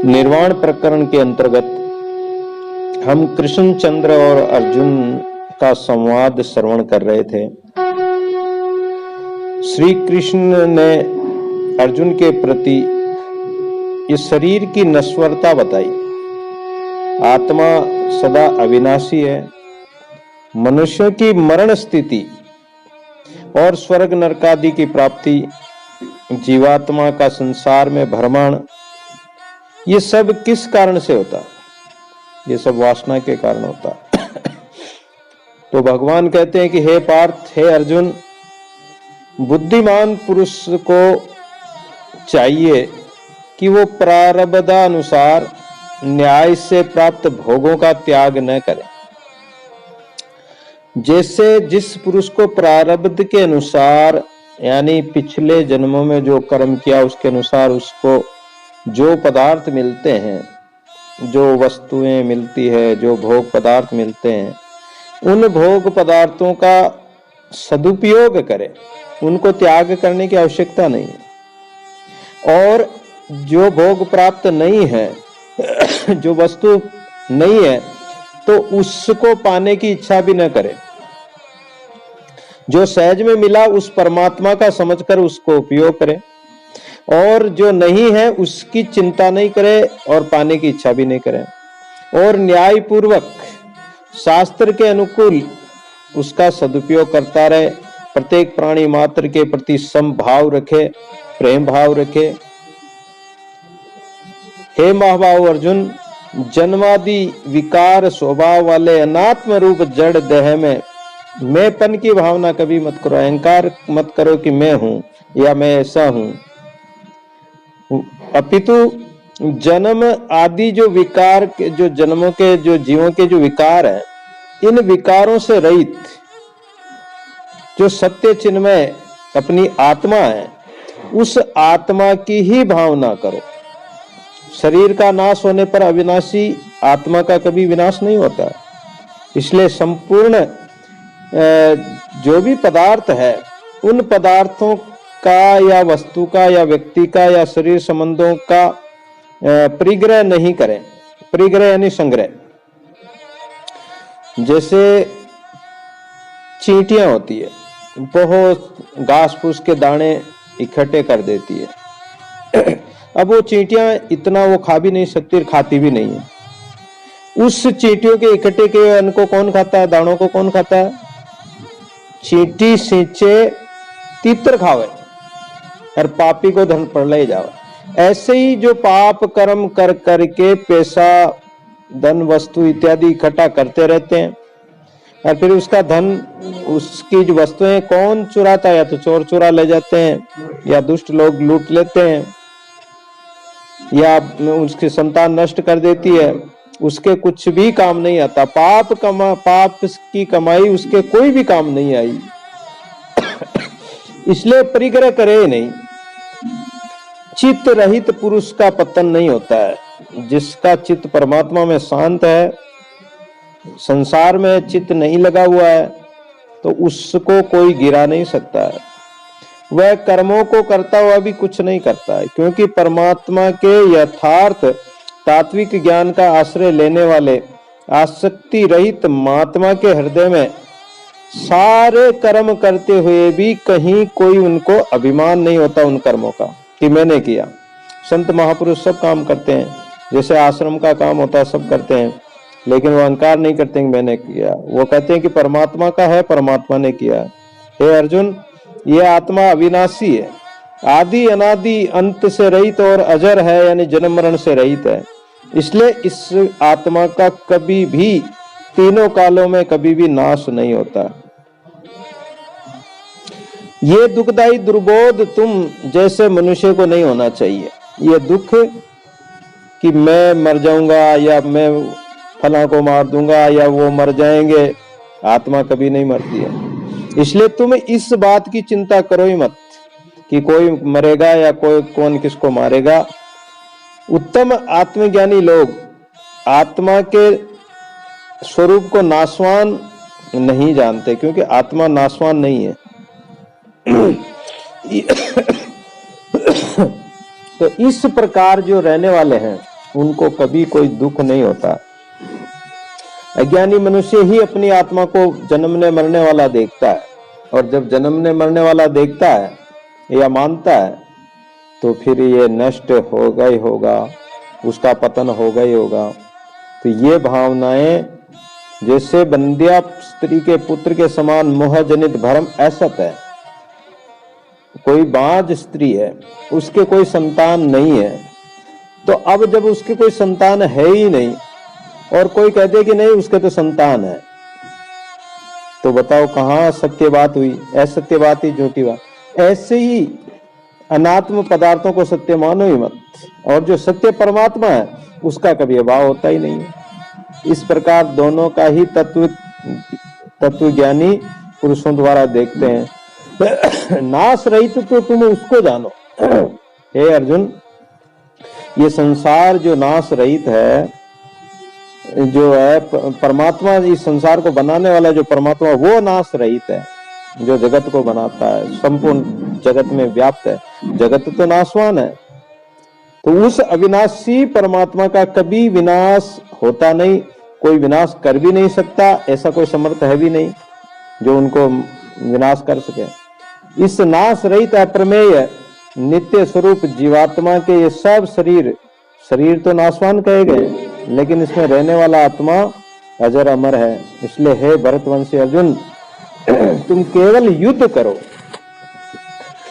निर्वाण प्रकरण के अंतर्गत हम कृष्णचंद्र और अर्जुन का संवाद श्रवण कर रहे थे। श्री कृष्ण ने अर्जुन के प्रति इस शरीर की नश्वरता बताई। आत्मा सदा अविनाशी है। मनुष्यों की मरण स्थिति और स्वर्ग नरकादि की प्राप्ति, जीवात्मा का संसार में भ्रमण, ये सब किस कारण से होता? ये सब वासना के कारण होता। तो भगवान कहते हैं कि हे पार्थ, हे अर्जुन, बुद्धिमान पुरुष को चाहिए कि वो प्रारब्धानुसार न्याय से प्राप्त भोगों का त्याग न करे। जैसे जिस पुरुष को प्रारब्ध के अनुसार, यानी पिछले जन्मों में जो कर्म किया उसके अनुसार उसको जो पदार्थ मिलते हैं, जो वस्तुएं मिलती है, जो भोग पदार्थ मिलते हैं, उन भोग पदार्थों का सदुपयोग करे, उनको त्याग करने की आवश्यकता नहीं है। और जो भोग प्राप्त नहीं है, जो वस्तु नहीं है, तो उसको पाने की इच्छा भी न करे। जो सहज में मिला उस परमात्मा का समझकर उसको उपयोग करे, और जो नहीं है उसकी चिंता नहीं करे और पाने की इच्छा भी नहीं करे, और न्याय पूर्वक शास्त्र के अनुकूल उसका सदुपयोग करता रहे। प्रत्येक प्राणी मात्र के प्रति समभाव रखे, प्रेम भाव रखे। हे महाबाहु अर्जुन, जन्मादि विकार स्वभाव वाले अनात्म रूप जड़ देह में मैंपन की भावना कभी मत करो। अहंकार मत करो कि मैं हूं या मैं ऐसा हूं। अपितु जन्म आदि जो विकार के, जो जन्मों के, जो जीवों के जो विकार हैं, इन विकारों से रहित जो सत्य चिन्मय अपनी आत्मा है, उस आत्मा की ही भावना करो। शरीर का नाश होने पर अविनाशी आत्मा का कभी विनाश नहीं होता। इसलिए संपूर्ण जो भी पदार्थ है, उन पदार्थों का या वस्तु का या व्यक्ति का या शरीर संबंधों का परिग्रह नहीं करें। परिग्रह यानी संग्रह। जैसे चींटियां होती है, बहुत घास फूस के दाने इकट्ठे कर देती है। अब वो चींटियां इतना वो खा भी नहीं सकती, खाती भी नहीं है। उस चींटियों के इकट्ठे के अन्न को कौन खाता है? दानों को कौन खाता है? चींटी सींचे तीतर खावे और पापी को धन पर ले जावे। ऐसे ही जो पाप कर्म कर करके पैसा, धन, वस्तु इत्यादि इकट्ठा करते रहते हैं, और फिर उसका धन, उसकी जो वस्तुएं कौन चुराता है? या तो चोर चुरा ले जाते हैं, या दुष्ट लोग लूट लेते हैं, या उसकी संतान नष्ट कर देती है। उसके कुछ भी काम नहीं आता। पाप की कमाई उसके कोई भी काम नहीं आई। इसलिए परिग्रह करे ही नहीं। चित्त रहित पुरुष का पतन नहीं होता है। जिसका चित्त परमात्मा में शांत है, संसार में चित्त नहीं लगा हुआ है, तो उसको कोई गिरा नहीं सकता है। वह कर्मों को करता हुआ भी कुछ नहीं करता है, क्योंकि परमात्मा के यथार्थ तात्विक ज्ञान का आश्रय लेने वाले आसक्ति रहित महात्मा के हृदय में सारे कर्म करते हुए भी कहीं कोई उनको अभिमान नहीं होता उन कर्मों का कि मैंने किया। संत महापुरुष सब काम करते हैं, जैसे आश्रम का काम होता है सब करते हैं, लेकिन वो अहंकार नहीं करते कि मैंने किया। वो कहते हैं कि परमात्मा का है, परमात्मा ने किया। हे अर्जुन, ये आत्मा अविनाशी है, आदि अनादि अंत से रहित और अजर है, यानी जन्म मरण से रहित है। इसलिए इस आत्मा का कभी भी, तीनों कालों में कभी भी नाश नहीं होता। ये दुखदाई दुर्बोध तुम जैसे मनुष्य को नहीं होना चाहिए। ये दुख कि मैं मर जाऊंगा, या मैं फला को मार दूंगा, या वो मर जाएंगे, आत्मा कभी नहीं मरती है। इसलिए तुम इस बात की चिंता करो ही मत कि कोई मरेगा या कोई कौन किसको मारेगा। उत्तम आत्मज्ञानी लोग आत्मा के स्वरूप को नाशवान नहीं जानते, क्योंकि आत्मा नाशवान नहीं है। तो इस प्रकार जो रहने वाले हैं, उनको कभी कोई दुख नहीं होता। अज्ञानी मनुष्य ही अपनी आत्मा को जन्मने मरने वाला देखता है, और जब जन्मने मरने वाला देखता है या मानता है तो फिर ये नष्ट होगा ही होगा, उसका पतन होगा ही होगा। तो ये भावनाएं जैसे बंध्या स्त्री के पुत्र के समान मोहजनित भ्रम असत है। कोई बांझ स्त्री है, उसके कोई संतान नहीं है, तो अब जब उसके कोई संतान है ही नहीं और कोई कहते कि नहीं उसके तो संतान है, तो बताओ कहाँ सत्य बात हुई? असत्य बात ही, झूठी बात। ऐसे ही अनात्म पदार्थों को सत्य मानो ही मत, और जो सत्य परमात्मा है उसका कभी अभाव होता ही नहीं है। इस प्रकार दोनों का ही तत्वज्ञानी पुरुषों द्वारा देखते हैं। नाश रहित तो तुम उसको जानो। हे अर्जुन, ये संसार जो नाश रहित है, जो है परमात्मा, इस संसार को बनाने वाला जो परमात्मा वो नाश रहित है, जो जगत को बनाता है, संपूर्ण जगत में व्याप्त है। जगत तो नाशवान है, तो उस अविनाशी परमात्मा का कभी विनाश होता नहीं, कोई विनाश कर भी नहीं सकता, ऐसा कोई समर्थ है भी नहीं जो उनको विनाश कर सके। इस नाश रहित अप्रमेय नित्य स्वरूप जीवात्मा के ये सब शरीर तो नाशवान कहे गए, लेकिन इसमें रहने वाला आत्मा अजर अमर है। इसलिए हे भरतवंशी अर्जुन, तुम केवल युद्ध करो।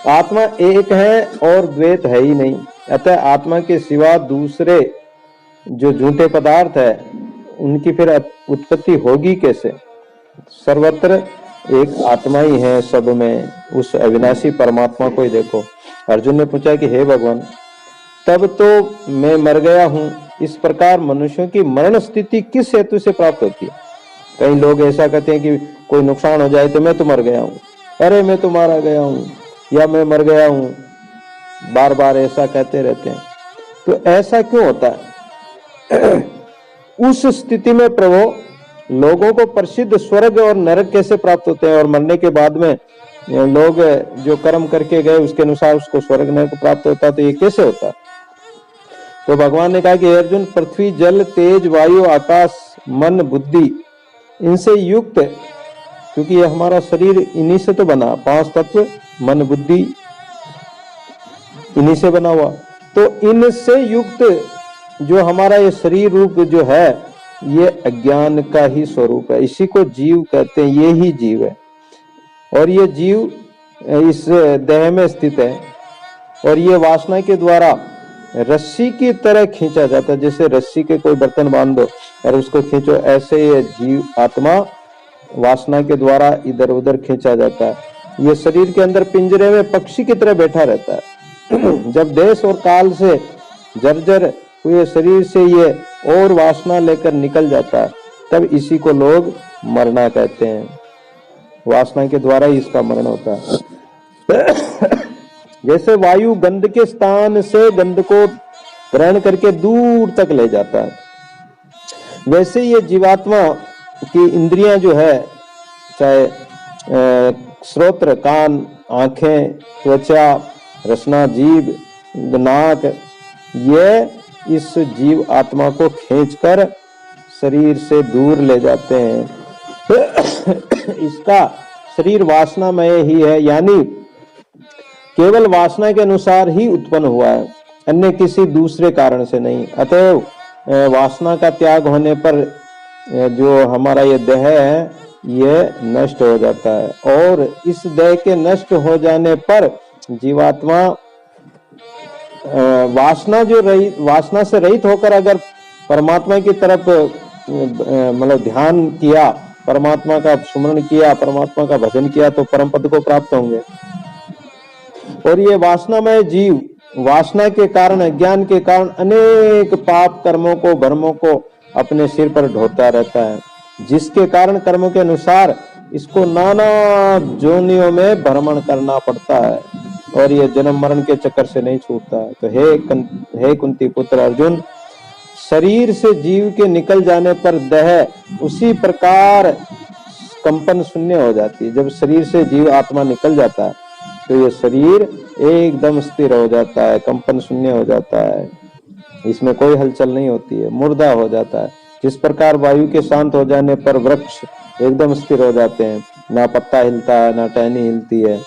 आत्मा एक है और द्वैत है ही नहीं, अतः आत्मा के सिवा दूसरे जो झूठे पदार्थ है उनकी फिर उत्पत्ति होगी कैसे? सर्वत्र एक आत्मा ही है सब में, उस अविनाशी परमात्मा को ही देखो। अर्जुन ने पूछा कि हे भगवान, तब तो मैं मर गया हूं, इस प्रकार मनुष्यों की मरण स्थिति किस हेतु से प्राप्त होती है? कई लोग ऐसा कहते हैं कि कोई नुकसान हो जाए तो मैं तो मर गया हूं, अरे मैं तो मारा गया हूं, या मैं मर गया हूं, बार बार ऐसा कहते रहते हैं। तो ऐसा क्यों होता है? उस स्थिति में प्रभु लोगों को प्रसिद्ध स्वर्ग और नरक कैसे प्राप्त होते हैं, और मरने के बाद में लोग जो कर्म करके गए उसके अनुसार उसको स्वर्ग नरक प्राप्त होता है, तो ये कैसे होता है? तो भगवान ने कहा कि अर्जुन, पृथ्वी जल तेज वायु आकाश मन बुद्धि इनसे युक्त, क्योंकि ये हमारा शरीर इन्हीं से तो बना, 5 तत्व मन बुद्धि इन्हीं से बना हुआ, तो इनसे युक्त जो हमारा ये शरीर रूप जो है ये अज्ञान का ही स्वरूप है। इसी को जीव कहते हैं, ये ही जीव है, और ये जीव इस देह में स्थित है, और ये वासना के द्वारा रस्सी की तरह खींचा जाता है। जैसे रस्सी के कोई बर्तन बांध दो और उसको खींचो, ऐसे ये जीव आत्मा वासना के द्वारा इधर उधर खींचा जाता है। ये शरीर के अंदर पिंजरे में पक्षी की तरह बैठा रहता है। जब देश और काल से जर्जर हुए शरीर से ये और वासना लेकर निकल जाता है, तब इसी को लोग मरना कहते हैं। वासना के द्वारा ही इसका मरण होता है। जैसे वायु गंध के स्थान से गंध को ग्रहण करके दूर तक ले जाता है, वैसे ये जीवात्मा की इंद्रियां जो है, चाहे श्रोत्र कान, आंखें, त्वचा, रसना, जीभ, नाक, ये इस जीव आत्मा को खींचकर शरीर से दूर ले जाते हैं। इसका शरीर वासनामय ही है, यानी केवल वासना के अनुसार ही उत्पन्न हुआ है, अन्य किसी दूसरे कारण से नहीं। अतएव वासना का त्याग होने पर जो हमारा ये देह है ये नष्ट हो जाता है, और इस देह के नष्ट हो जाने पर जीवात्मा वासना से रहित होकर अगर परमात्मा की तरफ मतलब ध्यान किया, परमात्मा का स्मरण किया, परमात्मा का भजन किया, तो परम पद को प्राप्त होंगे। और ये वासनामय जीव वासना के कारण, अज्ञान के कारण अनेक पाप कर्मों को, भर्मों को अपने सिर पर ढोता रहता है, जिसके कारण कर्मों के अनुसार इसको नाना जोनियों में भ्रमण करना पड़ता है, और ये जन्म मरण के चक्कर से नहीं छूटता है। तो हे कुंती पुत्र अर्जुन, शरीर से जीव के निकल जाने पर देह उसी प्रकार कंपन शून्य हो जाती है। जब शरीर से जीव आत्मा निकल जाता है तो ये शरीर एकदम स्थिर हो जाता है, कंपन शून्य हो जाता है। इसमें कोई हलचल नहीं होती है, मुर्दा हो जाता है। जिस प्रकार वायु के शांत हो जाने पर वृक्ष एकदम स्थिर हो जाते हैं, ना पत्ता हिलता है ना टहनी हिलती है,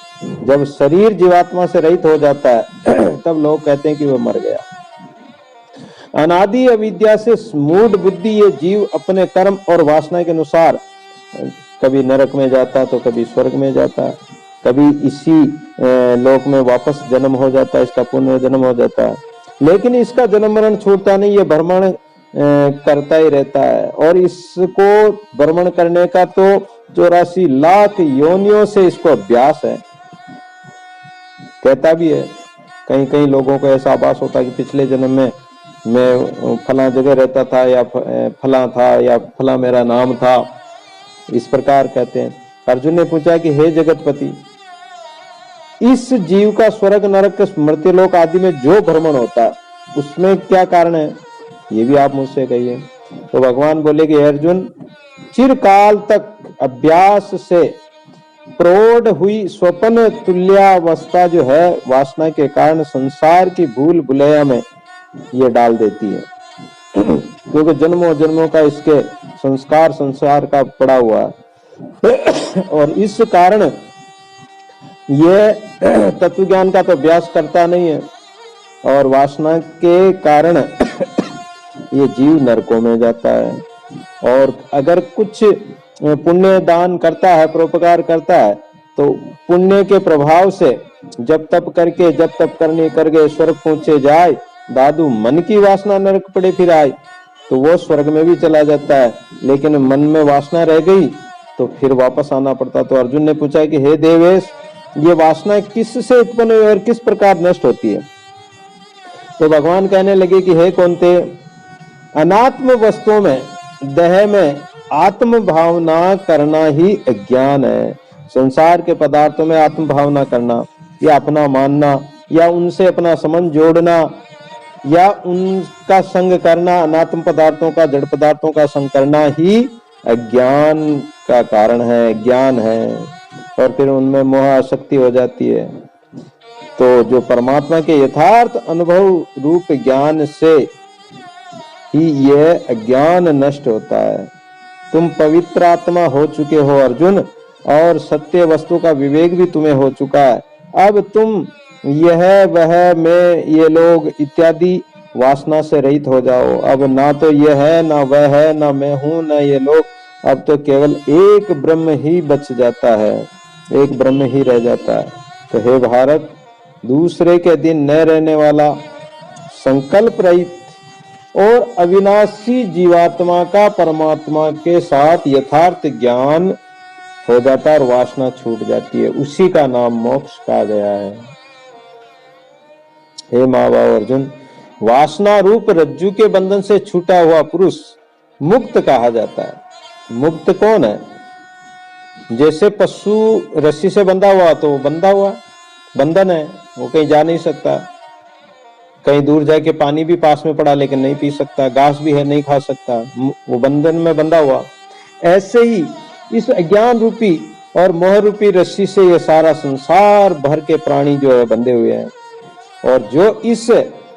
जब शरीर जीवात्मा से रहित हो जाता है तब लोग कहते हैं कि वह मर गया। अनादि अविद्या से मूढ़ बुद्धि ये जीव अपने कर्म और वासना के अनुसार कभी नरक में जाता तो कभी स्वर्ग में जाता, कभी इसी लोक में वापस जन्म हो जाता है, इसका पुनर्जन्म हो जाता है, लेकिन इसका जन्म मरण छूटता नहीं, ये भ्रमण करता ही रहता है। और इसको भ्रमण करने का तो 84 लाख योनियों से इसको अभ्यास है। कहता भी है, कहीं कहीं लोगों को ऐसा आभास होता है कि पिछले जन्म में मैं फला जगह रहता था, या फला था, या फला मेरा नाम था, इस प्रकार कहते हैं। अर्जुन ने पूछा कि हे जगतपति, इस जीव का स्वर्ग नरक मर्त्यलोक आदि में जो भ्रमण होता है उसमें क्या कारण है, ये भी आप मुझसे कहिए। तो भगवान बोले कि अर्जुन, चिरकाल तक अभ्यास से प्रौढ़ हुई स्वप्न तुल्यावस्था जो है वासना के कारण संसार की भूल भुलैया में ये डाल देती है क्योंकि जन्मों जन्मों का इसके संसार का पड़ा हुआ है और इस कारण ये तत्व ज्ञान का तो अभ्यास करता नहीं है और वासना के कारण ये जीव नरकों में जाता है। और अगर कुछ पुण्य दान करता है, परोपकार करता है, तो पुण्य के प्रभाव से जब तप करके जब तप करने करके स्वर्ग पहुंचे जाए, दादू मन की वासना नरक पड़े फिर आए तो वो स्वर्ग में भी चला जाता है, लेकिन मन में वासना रह गई तो फिर वापस आना पड़ता। तो अर्जुन ने पूछा कि हे देवेश, ये वासना किससे उत्पन्न हुई और किस प्रकार नष्ट होती है? तो भगवान कहने लगे कि हे कौन्ते, अनात्म वस्तुओं में देह में आत्म भावना करना ही अज्ञान है। संसार के पदार्थों में आत्म भावना करना या अपना मानना या उनसे अपना संबंध जोड़ना या उनका संग करना, अनात्म पदार्थों का, जड़ पदार्थों का संग करना ही अज्ञान का कारण है, ज्ञान है, और फिर उनमें मोह आसक्ति हो जाती है। तो जो परमात्मा के यथार्थ अनुभव रूप ज्ञान से ही यह अज्ञान नष्ट होता है। तुम पवित्र आत्मा हो चुके हो अर्जुन, और सत्य वस्तु का विवेक भी तुम्हें हो चुका है। अब तुम यह वह मैं ये लोग इत्यादि वासना से रहित हो जाओ। अब ना तो यह है, ना वह है, ना मैं हूं, ना ये लोग, अब तो केवल एक ब्रह्म ही बच जाता है, एक ब्रह्म ही रह जाता है। तो हे भारत, दूसरे के दिन न रहने वाला संकल्प रहित और अविनाशी जीवात्मा का परमात्मा के साथ यथार्थ ज्ञान हो जाता है और वासना छूट जाती है, उसी का नाम मोक्ष कहा गया है। हे महाभाव अर्जुन, वासना रूप रज्जु के बंधन से छूटा हुआ पुरुष मुक्त कहा जाता है। मुक्त कौन है? जैसे पशु रस्सी से बंधा हुआ तो वो बंधा हुआ बंधन है, वो कहीं जा नहीं सकता, कहीं दूर जाके पानी भी पास में पड़ा लेकिन नहीं पी सकता, घास भी है नहीं खा सकता, वो बंधन में बंधा हुआ। ऐसे ही इस अज्ञान रूपी और मोह रूपी रस्सी से ये सारा संसार भर के प्राणी जो है बंधे हुए हैं, और जो इस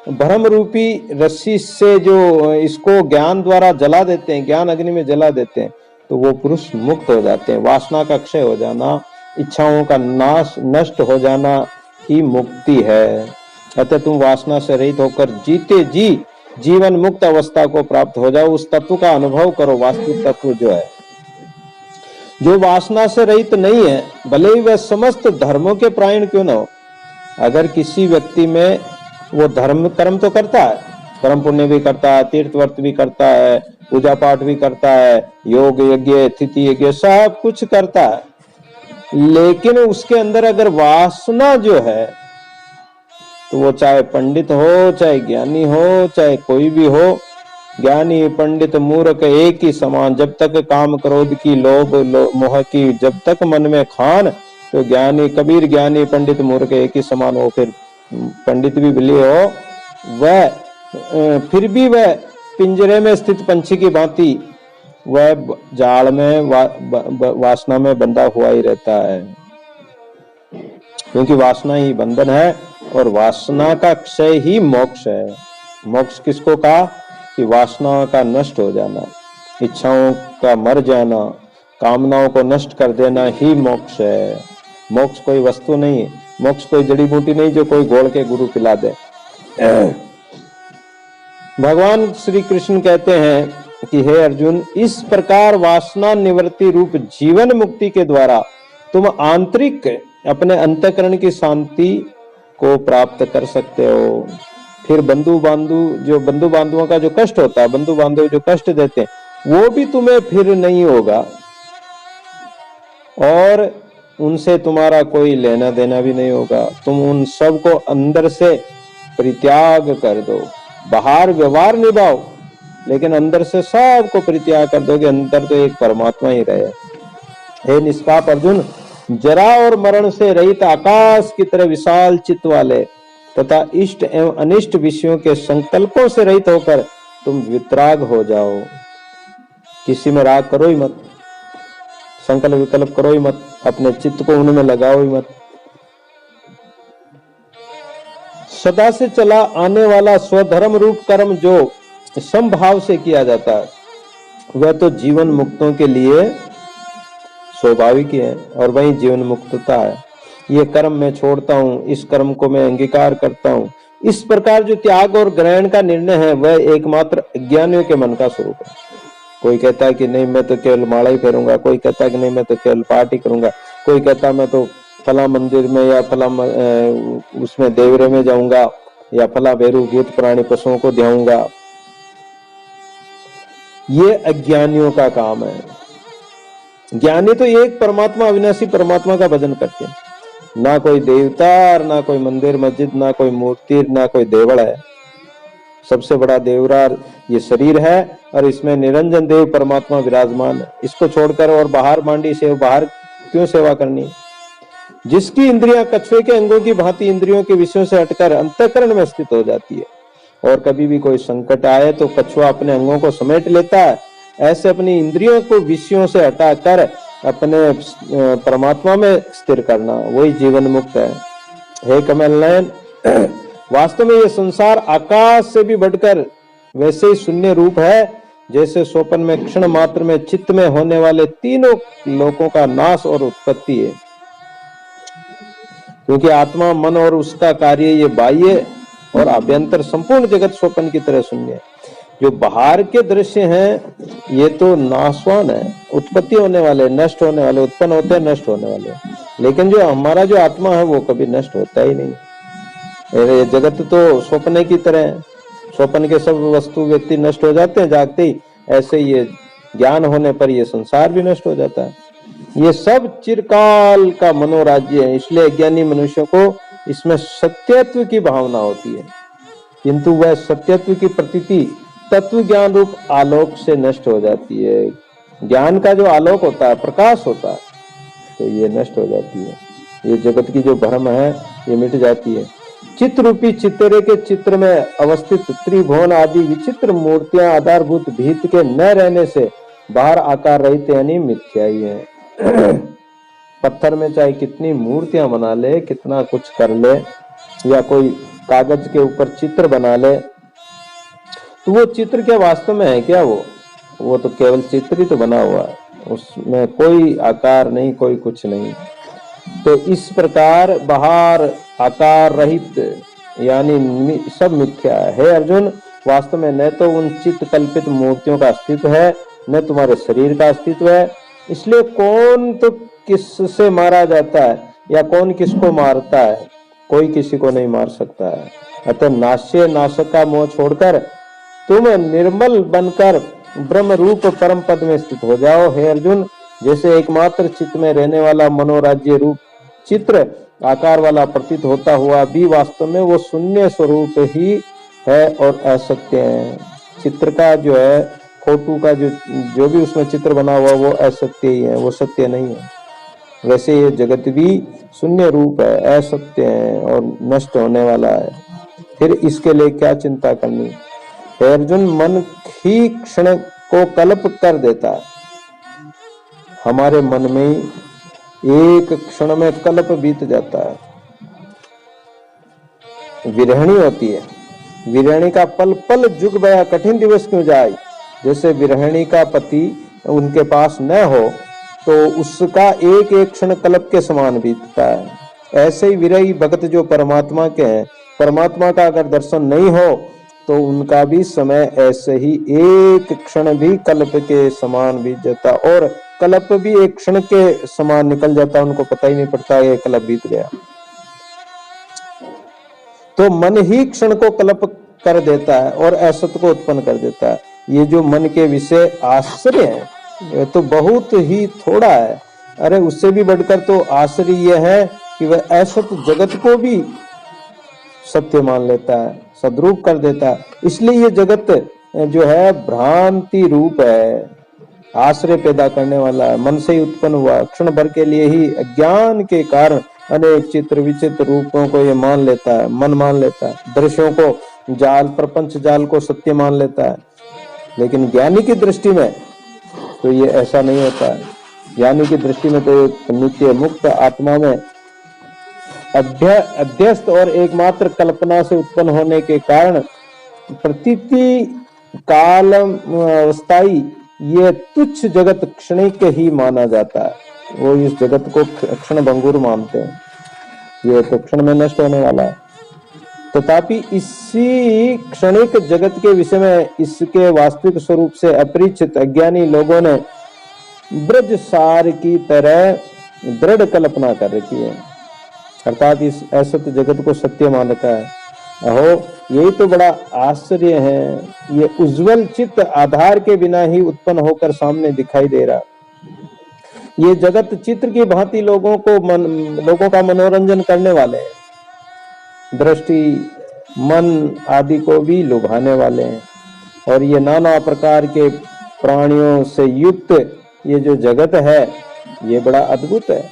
भ्रम रूपी रस्सी से जो इसको ज्ञान द्वारा जला देते हैं, ज्ञान अग्नि में जला देते हैं, तो वो पुरुष मुक्त हो जाते हैं। वासना का क्षय हो जाना, इच्छाओं का नाश नष्ट हो जाना ही मुक्ति है। अतः तुम वासना से रहित होकर जीते जी जीवन मुक्त अवस्था को प्राप्त हो जाओ, उस तत्व का अनुभव करो। वास्तविक तत्व जो है, जो वासना से रहित नहीं है, भले ही वह समस्त धर्मों के प्रायण क्यों न हो, अगर किसी व्यक्ति में वो धर्म कर्म तो करता है, कर्म पुण्य भी करता है, तीर्थ व्रत भी करता है, पूजा पाठ भी करता है, योग यज्ञ तिथि यज्ञ सब कुछ करता है, लेकिन उसके अंदर अगर वासना जो है, तो वो चाहे पंडित हो, चाहे ज्ञानी हो, चाहे कोई भी हो, ज्ञानी पंडित मूर्ख एक ही समान, जब तक काम क्रोध की लोभ मोह की जब तक मन में खान, तो ज्ञानी कबीर ज्ञानी पंडित मूर्ख एक ही समान हो। फिर पंडित भी भले हो, वह फिर भी वह पिंजरे में स्थित पंछी की भांति वह जाल में वासना में बंधा हुआ ही रहता है, क्योंकि वासना ही बंधन है और वासना का क्षय ही मोक्ष है। मोक्ष किसको कहा कि वासनाओं का नष्ट हो जाना, इच्छाओं का मर जाना, कामनाओं को नष्ट कर देना ही मोक्ष है। मोक्ष कोई वस्तु नहीं है, मोक्ष कोई जड़ी बूटी नहीं जो कोई घोल के गुरु पिला दे। भगवान श्री कृष्ण कहते हैं कि हे अर्जुन, इस प्रकार वासना निवृत्ति रूप जीवन मुक्ति के द्वारा तुम आंतरिक अपने अंतःकरण की शांति को प्राप्त कर सकते हो। फिर बंधु बांधवों का जो कष्ट होता है, बंधु बांधव जो कष्ट देते हैं, वो भी तुम्हें फिर नहीं होगा और उनसे तुम्हारा कोई लेना देना भी नहीं होगा। तुम उन सब को अंदर से परित्याग कर दो। बाहर व्यवहार निभाओ लेकिन अंदर से सबको परित्याग कर दो कि अंदर तो एक परमात्मा ही रहे। हे निष्पाप अर्जुन, जरा और मरण से रहित आकाश की तरह विशाल चित्त वाले तथा इष्ट एवं अनिष्ट विषयों के संकल्पों से रहित होकर तुम वितराग हो जाओ। किसी में राग करो ही मत, संकल्प विकल्प करो ही मत, अपने चित्त को उनमें लगाओ ही मत। सदा से चला आने वाला स्वधर्म रूप कर्म जो समभाव से किया जाता है वह तो जीवन मुक्तों के लिए स्वाभाविक है और वही जीवन मुक्तता है। ये कर्म मैं छोड़ता हूँ, इस कर्म को मैं अंगीकार करता हूँ, इस प्रकार जो त्याग और ग्रहण का निर्णय है वह एकमात्र अज्ञानियों के मन का स्वरूप है। कोई कहता है कि नहीं मैं तो केवल माला ही फेरूंगा, कोई कहता है कि नहीं मैं तो केवल पाठ ही करूंगा, कोई कहता है मैं तो फला मंदिर में या फला उसमें देवरे में जाऊंगा या फला भेरू भूत प्राणी पशुओं को ध्याऊंगा। ये अज्ञानियों का काम है। ज्ञानी तो एक परमात्मा, अविनाशी परमात्मा का भजन करते हैं। ना कोई देवता, ना कोई मंदिर मस्जिद, ना कोई मूर्ति, ना कोई देवड़ है। सबसे बड़ा देवरा ये शरीर है और इसमें निरंजन देव परमात्मा विराजमान है। इसको छोड़कर और बाहर मांडी से बाहर क्यों सेवा करनी। जिसकी इंद्रियां कछुए के अंगों की भांति इंद्रियों के विषयों से हटकर अंतःकरण में स्थित हो जाती है और कभी भी कोई संकट आए तो कछुआ अपने अंगों को समेट लेता है, ऐसे अपनी इंद्रियों को विषयों से हटाकर अपने परमात्मा में स्थिर करना वही जीवन मुक्त है। हे कमल नयन, वास्तव में ये संसार आकाश से भी बढ़कर वैसे ही शून्य रूप है जैसे स्वप्न में क्षण मात्र में चित्त में होने वाले तीनों लोकों का नाश और उत्पत्ति है। क्योंकि आत्मा, मन और उसका कार्य ये बाह्य और आभ्यंतर संपूर्ण जगत स्वप्न की तरह शून्य है। जो बाहर के दृश्य हैं ये तो नाशवान है, उत्पत्ति होने वाले, नष्ट होने वाले, उत्पन्न होते हैं नष्ट होने वाले, लेकिन जो हमारा जो आत्मा है वो कभी नष्ट होता ही नहीं। ये जगत तो स्वप्न की तरह है, स्वप्न के सब वस्तु व्यक्ति नष्ट हो जाते हैं जागते ही, ऐसे ये ज्ञान होने पर ये संसार भी नष्ट हो जाता है। ये सब चिरकाल का मनोराज्य है, इसलिए अज्ञानी मनुष्यों को इसमें सत्यत्व की भावना होती है, किंतु वह सत्यत्व की प्रतीति तत्व ज्ञान रूप आलोक से नष्ट हो जाती है। ज्ञान का जो आलोक होता है, प्रकाश होता है, तो ये नष्ट हो जाती है। ये जगत की जो भ्रम है ये मिट जाती है। चित्त रूपी चित्तरे के चित्र में अवस्थित त्रिभुवन आदि विचित्र मूर्तियां आधारभूत भीत के न रहने से बाहर आकार रहित यानी मिथ्या ही है। पत्थर में चाहे कितनी मूर्तियां बना ले, कितना कुछ कर ले, या कोई कागज के ऊपर चित्र बना ले, तो वो चित्र क्या वास्तव में है क्या? वो तो केवल चित्र ही तो बना हुआ है, उसमें कोई आकार नहीं, कोई कुछ नहीं। तो इस प्रकार बाहर आकार रहित यानी सब मिथ्या है। हे अर्जुन, वास्तव में न तो उन चित्त कल्पित मूर्तियों का अस्तित्व है, न तुम्हारे शरीर का अस्तित्व है। इसलिए कौन तो किससे मारा जाता है या कौन किसको मारता है, कोई किसी को नहीं मार सकता है। अतः नाश्य नाशक का मोह छोड़कर तुम निर्मल बनकर ब्रह्म रूप परम पद में स्थित हो जाओ। हे अर्जुन, जैसे एकमात्र चित्त में रहने वाला मनोराज्य रूप चित्र आकार वाला प्रतीत होता हुआ भी वास्तव में वो शून्य स्वरूप ही है और असत्य है। चित्र का जो है, फोटो का जो भी उसमें चित्र बना हुआ वो असत्य ही है, वो सत्य नहीं है। वैसे ये जगत भी शून्य रूप है, असत्य है और नष्ट होने वाला है। फिर इसके लिए क्या चिंता करनी? अर्जुन, मन ही क्षण को कल्प कर देता है। हमारे मन में एक क्षण में कल्प बीत जाता है, विरहणी होती है। विरहिणी का पल पल जुग बया कठिन दिवस क्यों जाए। जैसे विरहिणी का पति उनके पास न हो तो उसका एक एक क्षण कल्प के समान बीतता है, ऐसे ही विरही भक्त जो परमात्मा के हैं, परमात्मा का अगर दर्शन नहीं हो तो उनका भी समय ऐसे ही एक क्षण भी कल्प के समान बीत जाता, और कल्प भी एक क्षण के समान निकल जाता, उनको पता ही नहीं पड़ता ये कल्प बीत गया। तो मन ही क्षण को कल्प कर देता है और असत को उत्पन्न कर देता है। ये जो मन के विषय आश्रय है ये तो बहुत ही थोड़ा है। अरे उससे भी बढ़कर तो आश्रय यह है कि वह असत जगत को भी सत्य मान लेता है, सद्रूप कर देता है। इसलिए ये जगत जो है भ्रांति रूप है, आश्रय पैदा करने वाला है, मन से ही उत्पन्न हुआ, क्षण भर के लिए ही अज्ञान के कारण अनेक चित्र विचित्र रूपों को ये मान लेता है, मन मान लेता है, दृश्यों को जाल प्रपंच जाल को सत्य मान लेता है। लेकिन ज्ञानी की दृष्टि में तो ये ऐसा नहीं होता है। ज्ञानी की दृष्टि में तो एक नित्य मुक्त आत्मा में अध्यस्त और एकमात्र कल्पना से उत्पन्न होने के कारण प्रतीति काल अस्थाई ये तुच्छ जगत क्षणिक ही माना जाता है। वो इस जगत को क्षण भंगुर मानते हैं, ये तो क्षण में नष्ट होने वाला है। तथापि इसी क्षणिक जगत के विषय में इसके वास्तविक स्वरूप से अपरिचित अज्ञानी लोगों ने ब्रज सार की तरह दृढ़ कल्पना कर रखी है, अर्थात इस असत जगत को सत्य मान रखा है। अहो यही तो बड़ा आश्चर्य है, ये उज्जवल चित्त आधार के बिना ही उत्पन्न होकर सामने दिखाई दे रहा। ये जगत चित्र की भांति लोगों का मनोरंजन करने वाले हैं, दृष्टि मन आदि को भी लुभाने वाले हैं। और ये नाना प्रकार के प्राणियों से युक्त ये जो जगत है ये बड़ा अद्भुत है,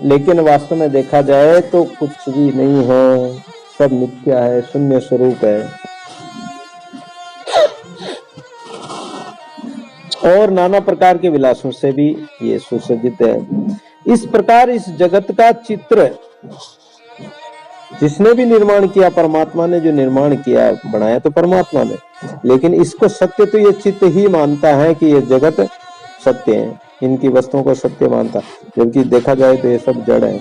लेकिन वास्तव में देखा जाए तो कुछ भी नहीं है, सब मिथ्या है, शून्य स्वरूप है और नाना प्रकार के विलासों से भी ये सुसज्जित है। इस प्रकार इस जगत का चित्र जिसने भी निर्माण किया, परमात्मा ने जो निर्माण किया, बनाया तो परमात्मा ने, लेकिन इसको सत्य तो ये चित्त ही मानता है कि ये जगत सत्य है, इनकी वस्तुओं को सत्य मानता, जबकि देखा जाए तो ये सब जड़ है।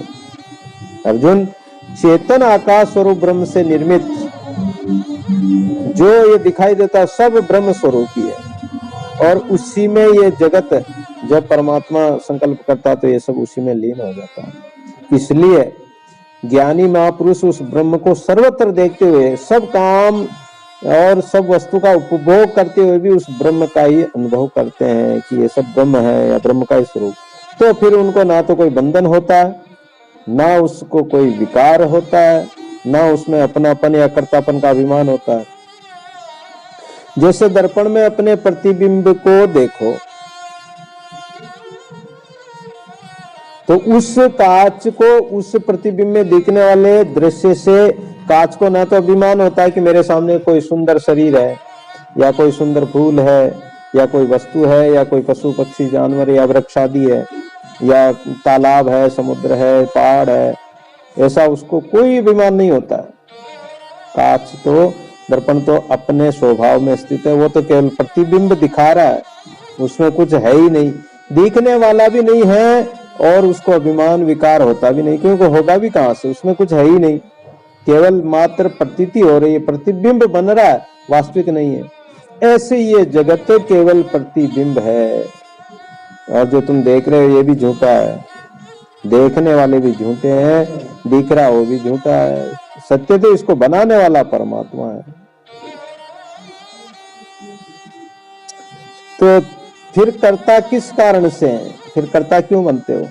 अर्जुन, चेतन आकाश स्वरूप ब्रह्म से निर्मित जो ये दिखाई देता सब ब्रह्म स्वरूप ही है, और उसी में ये जगत जब परमात्मा संकल्प करता तो ये सब उसी में लीन हो जाता है। इसलिए ज्ञानी महापुरुष उस ब्रह्म को सर्वत्र देखते हुए सब काम और सब वस्तु का उपभोग करते हुए भी उस ब्रह्म का ही अनुभव करते हैं कि ये सब ब्रह्म है या ब्रह्म का ही स्वरूप। तो फिर उनको ना तो कोई बंधन होता है, ना उसको कोई विकार होता है, ना उसमें अपनापन या कर्तापन का अभिमान होता है। जैसे दर्पण में अपने प्रतिबिंब को देखो तो उस कांच को, उस प्रतिबिंब में दिखने वाले दृश्य से कांच को ना तो अभिमान होता है कि मेरे सामने कोई सुंदर शरीर है या कोई सुंदर फूल है या कोई वस्तु है या कोई पशु पक्षी जानवर या वृक्ष आदि है या तालाब है, समुद्र है, पहाड़ है, ऐसा उसको कोई अभिमान नहीं होता है। कांच तो, दर्पण तो अपने स्वभाव में स्थित है, वो तो केवल प्रतिबिंब दिखा रहा है, उसमें कुछ है ही नहीं, दिखने वाला भी नहीं है और उसको अभिमान विकार होता भी नहीं, क्योंकि होगा भी कहां से, उसमें कुछ है ही नहीं, केवल मात्र प्रतीति हो रही है, प्रतिबिंब बन रहा है, वास्तविक नहीं है। ऐसे ये जगत केवल प्रतिबिंब है, और जो तुम देख रहे हो ये भी झूठा है, देखने वाले भी झूठे हैं, दिख रहा वो भी झूठा है, सत्य तो इसको बनाने वाला परमात्मा है। तो फिर कर्ता किस कारण से है, फिर कर्ता क्यों बनते हो?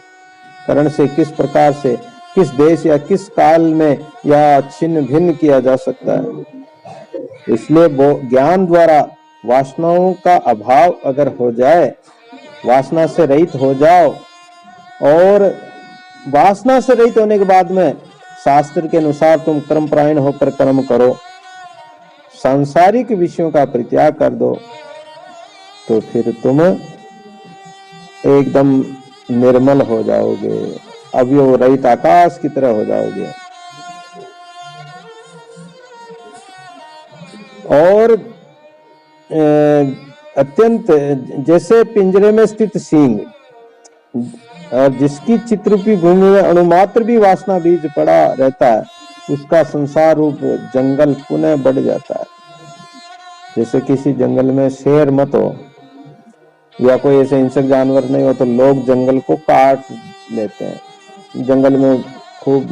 कारण से किस प्रकार से, किस देश या किस काल में या छिन्न भिन्न किया जा सकता है। इसलिए वो ज्ञान द्वारा वासनाओं का अभाव अगर हो जाए, वासना से रहित हो जाओ, और वासना से रहित होने के बाद में शास्त्र के अनुसार तुम कर्मपरायण होकर कर्म करो, सांसारिक विषयों का परित्याग कर दो, तो फिर तुम एकदम निर्मल हो जाओगे, अवयव रहित आकाश की तरह हो जाओगे। और अत्यंत जैसे पिंजरे में स्थित सींग, और जिसकी चित्ररूपी भूमि में अणुमात्र भी वासना बीज पड़ा रहता है, उसका संसार रूप जंगल पुनः बढ़ जाता है। जैसे किसी जंगल में शेर मत हो या कोई ऐसे हिंसक जानवर नहीं हो तो लोग जंगल को काट लेते हैं, जंगल में खूब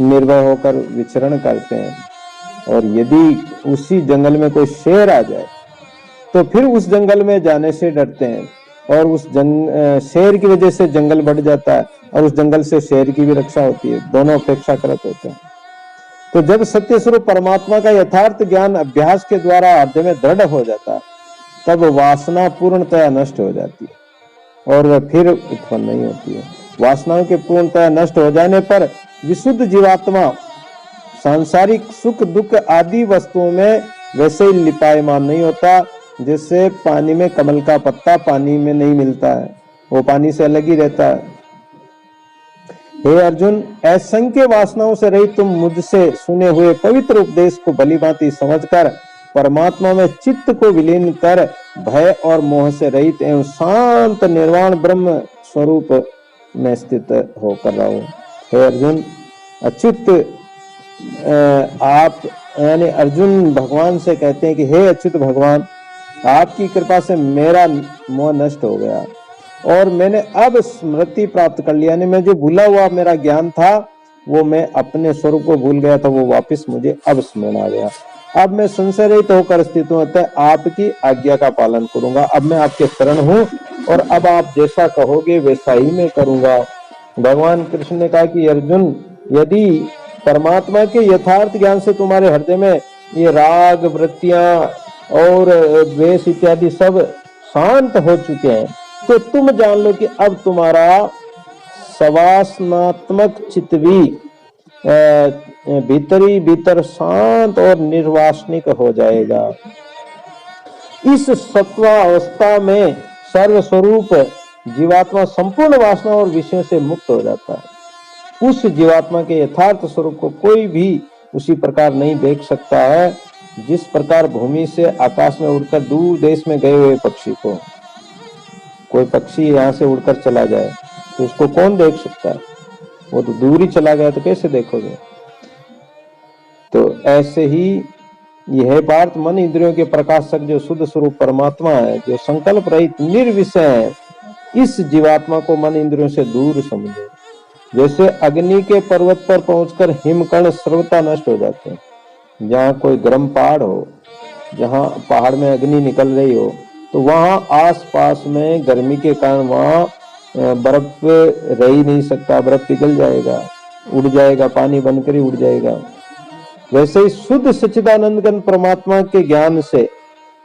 निर्भय होकर विचरण करते हैं। और यदि उसी जंगल में कोई शेर आ जाए तो फिर उस जंगल में जाने से डरते हैं, और उस शेर की वजह से जंगल बढ़ जाता है और उस जंगल से शेर की भी रक्षा होती है, दोनों अपेक्षाकृत होते हैं। तो जब सत्य स्वरूप परमात्मा का यथार्थ ज्ञान अभ्यास के द्वारा हृदय में दृढ़ हो जाता है, तब वासना पूर्णतः नष्ट हो जाती है और वह फिर उत्पन्न नहीं होती है। वासनाओं के पूर्णतः नष्ट हो जाने पर विशुद्ध जीवात्मा सांसारिक सुख दुख आदि वस्तुओं में वैसे ही लिपायमान नहीं होता, जैसे पानी में कमल का पत्ता पानी में नहीं मिलता है, वो पानी से अलग ही रहता है। हे अर्जुन, असंख्य वासनाओं से रहित तुम मुझसे सुने हुए पवित्र उपदेश को भलीभांति समझकर परमात्मा में चित्त को विलीन कर भय और मोह से रहित एवं शांत निर्वाण ब्रह्म स्वरूप में स्थित होकर रहो। हे अर्जुन, अच्युत आप यानी अर्जुन भगवान से कहते हैं कि हे अच्युत भगवान, आपकी कृपा से मेरा मोह नष्ट हो गया और मैंने अब स्मृति प्राप्त कर लिया। यानी मैं जो भूला हुआ मेरा ज्ञान था वो मैं अपने स्वरूप को भूल गया था, वो वापस मुझे अब स्मरण आ गया। अब मैं संशय रहित होकर स्थित हूँ, आपकी आज्ञा का पालन करूंगा। अब मैं आपके शरण हूँ और अब आप जैसा कहोगे वैसा ही मैं करूंगा। भगवान कृष्ण ने कहा कि अर्जुन, यदि परमात्मा के यथार्थ ज्ञान से तुम्हारे हृदय में ये राग वृत्तियां और द्वेष इत्यादि सब शांत हो चुके हैं, तो तुम जान लो कि अब तुम्हारा सवासनात्मक चित्त भी भीतरी भीतर शांत और निर्वासनिक हो जाएगा। इस सत्वावस्था में सर्वस्वरूप जीवात्मा संपूर्ण वासना और विषयों से मुक्त हो जाता है। उस जीवात्मा के यथार्थ स्वरूप को कोई भी उसी प्रकार नहीं देख सकता है जिस प्रकार भूमि से आकाश में उड़कर दूर देश में गए हुए पक्षी को, कोई पक्षी यहाँ से उड़कर चला जाए तो उसको कौन देख सकता है? वो तो दूर ही चला गया, तो कैसे देखोगे? तो ऐसे ही यह पार्थ मन इंद्रियों के प्रकाशक जो शुद्ध स्वरूप परमात्मा है, जो संकल्प रहित निर्विषय है, इस जीवात्मा को मन इंद्रियों से दूर समझो। जैसे अग्नि के पर्वत पर पहुंचकर हिमकण सर्वथा नष्ट हो जाते हैं। जहाँ कोई गर्म पहाड़ हो, जहाँ पहाड़ में अग्नि निकल रही हो, तो वहां आसपास में गर्मी के कारण वहां बर्फ रह ही नहीं सकता, बर्फ पिघल जाएगा, उड़ जाएगा, पानी बनकर ही उड़ जाएगा। वैसे ही शुद्ध सच्चिदानंद घन परमात्मा के ज्ञान से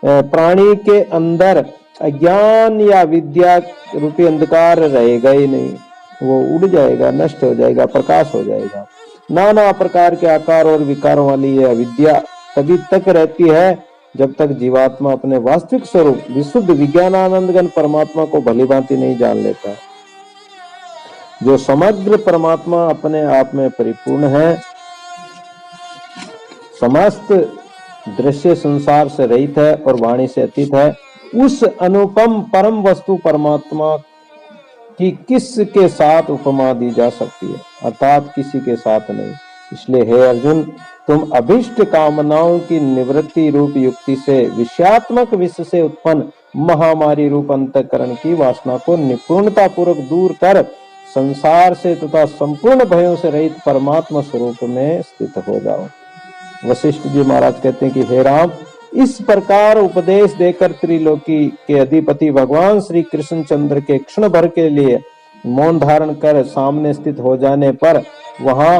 प्राणी के अंदर अज्ञान या विद्या रूपी अंधकार रहेगा ही नहीं, वो उड़ जाएगा, नष्ट हो जाएगा, प्रकाश हो जाएगा। नाना प्रकार के आकार और विकारों वाली यह विद्या तभी तक रहती है जब तक जीवात्मा अपने वास्तविक स्वरूप विशुद्ध विज्ञानानंदघन परमात्मा को भलीभांति नहीं जान लेता। जो समग्र परमात्मा अपने आप में परिपूर्ण है, समस्त दृश्य संसार से रहित है और वाणी से अतीत है, उस अनुपम परम वस्तु परमात्मा की किसके साथ उपमा दी जा सकती है? अर्थात किसी के साथ नहीं। इसलिए हे अर्जुन, तुम अभिष्ट कामनाओं की निवृत्ति रूप युक्ति से विषयात्मक विश्व से उत्पन्न महामारी रूप अंतःकरण की वासना को निपुणता पूर्वक दूर कर संसार से तथा संपूर्ण भयों से रहित परमात्मा स्वरूप में स्थित हो जाओ। वशिष्ठ जी महाराज कहते हैं कि हे राम, इस प्रकार उपदेश देकर त्रिलोकी के अधिपति भगवान श्री कृष्णचंद्र के क्षण भर के लिए मौन धारण कर सामने स्थित हो जाने पर वहां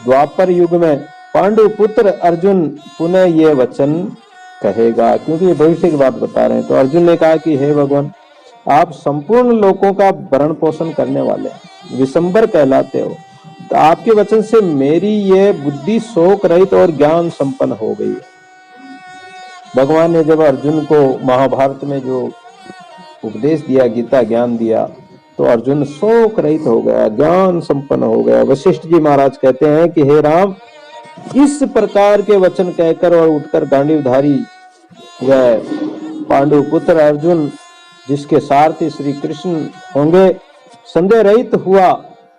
द्वापर युग में पांडु पुत्र अर्जुन पुनः ये वचन कहेगा, क्योंकि ये भविष्य की बात बता रहे हैं। तो अर्जुन ने कहा कि हे भगवान, आप संपूर्ण लोकों का भरण पोषण करने वाले विशंबर कहलाते हो, तो आपके वचन से मेरी ये बुद्धि शोक रहित और ज्ञान संपन्न हो गई है। भगवान ने जब अर्जुन को महाभारत में जो उपदेश दिया, गीता ज्ञान दिया, तो अर्जुन शोक रहित हो गया, ज्ञान संपन्न हो गया। वशिष्ठ जी महाराज कहते हैं कि हे राम, इस प्रकार के वचन कहकर और उठकर गांडीवधारी वह पांडु पुत्र अर्जुन, जिसके सारथी श्री कृष्ण होंगे, संदेह रहित हुआ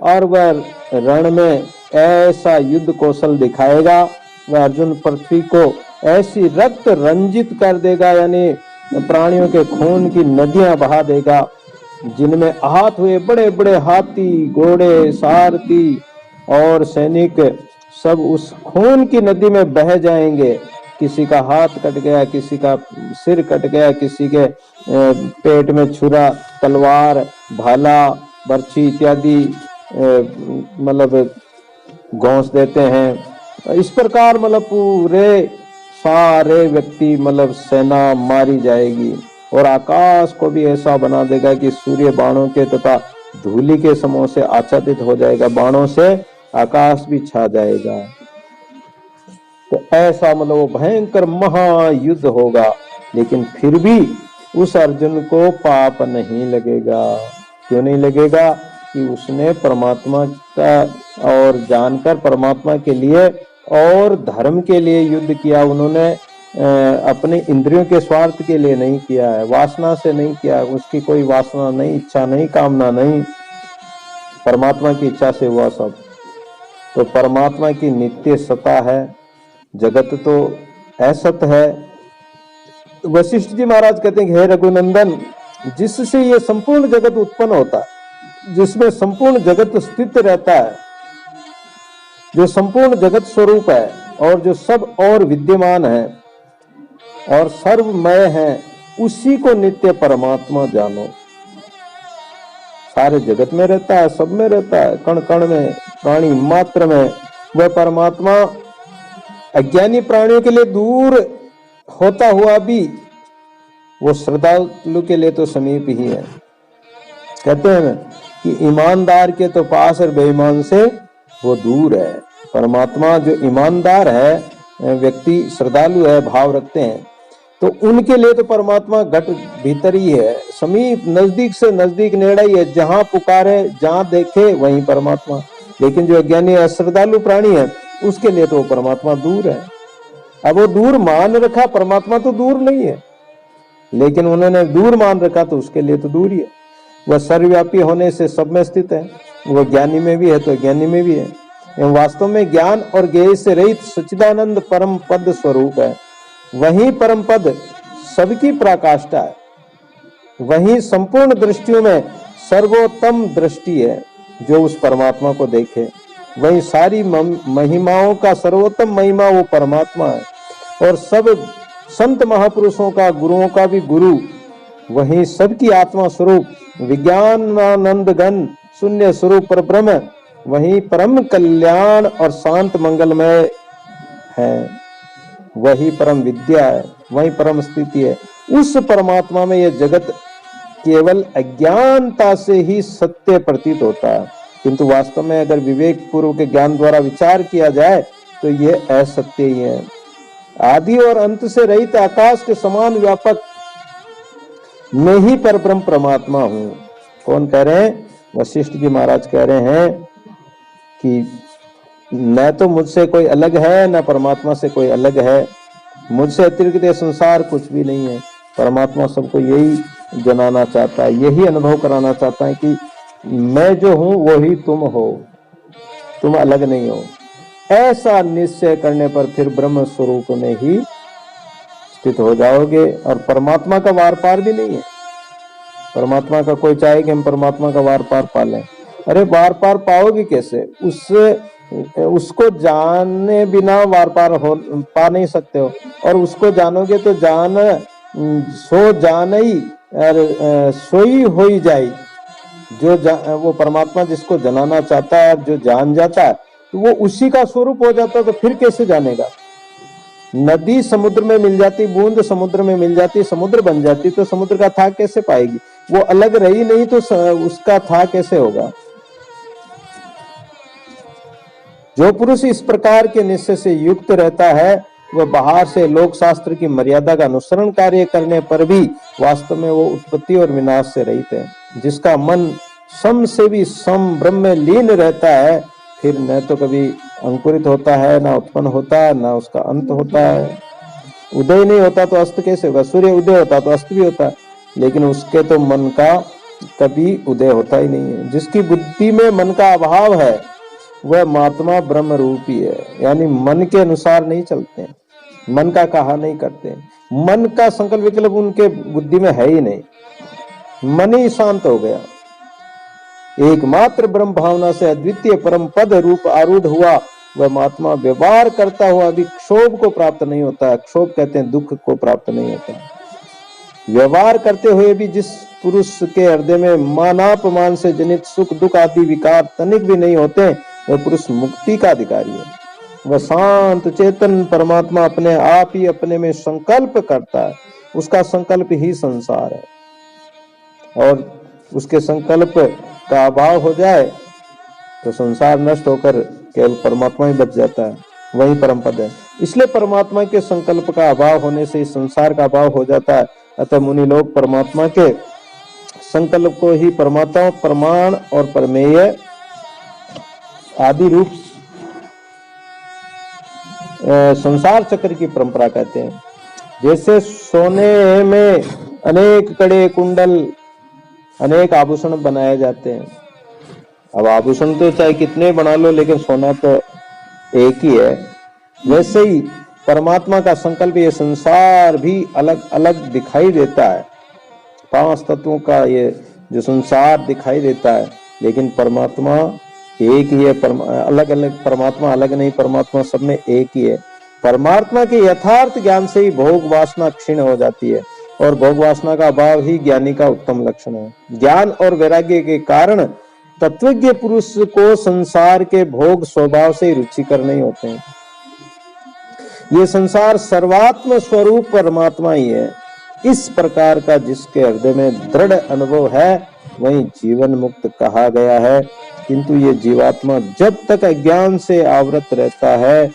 और वह रण में ऐसा युद्ध कौशल दिखाएगा। वह अर्जुन पृथ्वी को ऐसी रक्त रंजित कर देगा, यानी प्राणियों के खून की नदियां बहा देगा, जिनमें आहत हुए बड़े बड़े हाथी, घोड़े, सारथी और सैनिक सब उस खून की नदी में बह जाएंगे। किसी का हाथ कट गया, किसी का सिर कट गया, किसी के पेट में छुरा, तलवार, भाला, बर्छी इत्यादि मतलब घोंस देते हैं। इस प्रकार मतलब पूरे सारे व्यक्ति मतलब सेना मारी जाएगी और आकाश को भी ऐसा बना देगा कि सूर्य बाणों के तथा धूलि के समूह से आच्छादित हो जाएगा, बाणों से आकाश भी छा जाएगा। तो ऐसा मतलब वो भयंकर महायुद्ध होगा, लेकिन फिर भी उस अर्जुन को पाप नहीं लगेगा। क्यों नहीं लगेगा? कि उसने परमात्मा का और जानकर परमात्मा के लिए और धर्म के लिए युद्ध किया। उन्होंने अपने इंद्रियों के स्वार्थ के लिए नहीं किया है, वासना से नहीं किया, उसकी कोई वासना नहीं, इच्छा नहीं, कामना नहीं, परमात्मा की इच्छा से हुआ सब। तो परमात्मा की नित्य सत्ता है, जगत तो असत है। वशिष्ठ जी महाराज कहते हैं कि हे रघुनंदन, जिससे ये संपूर्ण जगत उत्पन्न होता है, जिसमें संपूर्ण जगत स्थित रहता है, जो संपूर्ण जगत स्वरूप है और जो सब और विद्यमान है और सर्वमय है, उसी को नित्य परमात्मा जानो। सारे जगत में रहता है, सब में रहता है, कण कण में, प्राणी मात्र में। वह परमात्मा अज्ञानी प्राणियों के लिए दूर होता हुआ भी वो श्रद्धालु के लिए तो समीप ही है। कहते हैं ना कि ईमानदार के तो पास और बेईमान से वो दूर है। परमात्मा जो ईमानदार है, व्यक्ति श्रद्धालु है, भाव रखते हैं, तो उनके लिए तो परमात्मा घट भीतर ही है, समीप, नजदीक से नजदीक, नेड़ा ही है। जहां पुकारे, जहां देखे, वहीं परमात्मा। लेकिन जो अज्ञानी अश्रद्धालु प्राणी है, उसके लिए तो परमात्मा दूर है। अब वो दूर मान रखा, परमात्मा तो दूर नहीं है, लेकिन उन्होंने दूर मान रखा तो उसके लिए तो दूर ही है। वह सर्वव्यापी होने से सब में स्थित है। वह ज्ञानी में भी है तो ज्ञानी में भी है। एवं वास्तव में ज्ञान और ज्ञेय से रहित सच्चिदानंद परम पद स्वरूप है। वही परम पद सबकी पराकाष्ठा है। वही संपूर्ण दृष्टियों में सर्वोत्तम दृष्टि है। जो उस परमात्मा को देखे, वही सारी महिमाओं का सर्वोत्तम महिमा वो परमात्मा है। और सब संत महापुरुषों का, गुरुओं का भी गुरु वही सबकी आत्मा स्वरूप विज्ञानानंद घन शून्य स्वरूप पर ब्रह्म, वही परम कल्याण और शांत मंगलमय है। वही परम विद्या है, वही परम स्थिति है। उस परमात्मा में यह जगत केवल अज्ञानता से ही सत्य प्रतीत होता है, किंतु वास्तव में अगर विवेक पूर्वक ज्ञान द्वारा विचार किया जाए तो यह असत्य ही है। आदि और अंत से रहित आकाश के समान व्यापक मैं ही परब्रह्म परमात्मा हूं। कौन कह रहे हैं? वशिष्ठ जी महाराज कह रहे हैं कि न तो मुझसे कोई अलग है, न परमात्मा से कोई अलग है। मुझसे अतिरिक्त ये संसार कुछ भी नहीं है। परमात्मा सबको यही जनाना चाहता है, यही अनुभव कराना चाहता है कि मैं जो हूं वही तुम हो, तुम अलग नहीं हो। ऐसा निश्चय करने पर फिर ब्रह्म स्वरूप में ही स्थित हो जाओगे। और परमात्मा का वार पार भी नहीं है। परमात्मा का कोई चाहे कि हम परमात्मा का वार पार पा लें, अरे वार पार पाओगे कैसे? उसको जाने बिना वार पार पा नहीं सकते हो। और उसको जानोगे तो जान सो जान ही और सोई हो ही जाए। जो वो परमात्मा जिसको जनाना चाहता है, जो जान जाता है, तो वो उसी का स्वरूप हो जाता है। तो फिर कैसे जानेगा? नदी समुद्र में मिल जाती, बूंद समुद्र में मिल जाती, समुद्र बन जाती, तो समुद्र का था कैसे पाएगी? वो अलग रही नहीं तो उसका था कैसे होगा? जो पुरुष इस प्रकार के निश्चय से युक्त रहता है, वह बाहर से लोक शास्त्र की मर्यादा का अनुसरण कार्य करने पर भी वास्तव में वो उत्पत्ति और विनाश से रहित है। जिसका मन सम से भी सम ब्रह्म में लीन रहता है, फिर न तो कभी अंकुरित होता है, ना उत्पन्न होता है, ना उसका अंत होता है। उदय नहीं होता तो अस्त कैसे होगा? सूर्य उदय होता तो अस्त भी होता, लेकिन उसके तो मन का कभी उदय होता ही नहीं है। जिसकी बुद्धि में मन का अभाव है वह महात्मा ब्रह्म रूप ही है, यानी मन के अनुसार नहीं चलते, मन का कहा नहीं करते, मन का संकल्प विकल्प उनके बुद्धि में है ही नहीं, मन ही शांत हो गया। एकमात्र ब्रह्म भावना से अद्वितीय परम पद रूप आरूढ़ हुआ वह महात्मा व्यवहार करता हुआ भी क्षोभ को प्राप्त नहीं होता है। क्षोभ कहते हैं दुख को प्राप्त नहीं होता है। व्यवहार करते हुए भी जिस पुरुष के हृदय में मानापमान से जनित सुख दुख आदि विकार तनिक भी नहीं होते, वह पुरुष मुक्ति का अधिकारी है। वह शांत चेतन परमात्मा अपने आप ही अपने में संकल्प करता है, उसका संकल्प ही संसार है, और उसके संकल्प का अभाव हो जाए तो संसार नष्ट होकर केवल परमात्मा ही बच जाता है, वही परम पद है। इसलिए परमात्मा के संकल्प का अभाव होने से इस संसार का अभाव हो जाता है। अतः मुनि लोग परमात्मा के संकल्प को ही परमात्मा प्रमाण और प्रमेय आदि रूप संसार चक्र की परंपरा कहते हैं। जैसे सोने में अनेक कड़े कुंडल अनेक आभूषण बनाए जाते हैं। अब आभूषण तो चाहे कितने बना लो, लेकिन सोना तो एक ही है। वैसे ही परमात्मा का संकल्प ये संसार भी अलग अलग दिखाई देता है। 5 तत्वों का ये जो संसार दिखाई देता है, लेकिन परमात्मा एक ही है। अलग अलग परमात्मा अलग नहीं, परमात्मा सब में एक ही है। परमात्मा के यथार्थ ज्ञान से ही भोग वासना क्षीण हो जाती है, और भोग वासना का अभाव ही ज्ञानी का उत्तम लक्षण है। ज्ञान और वैराग्य के कारण तत्वज्ञ पुरुष को संसार के भोग स्वभाव से रुचिकर नहीं होते हैं। ये संसार सर्वात्म स्वरूप परमात्मा ही है। इस प्रकार का जिसके हृदय में दृढ़ अनुभव है वही जीवन मुक्त कहा गया है। किंतु ये जीवात्मा जब तक अज्ञान से आवृत रहता है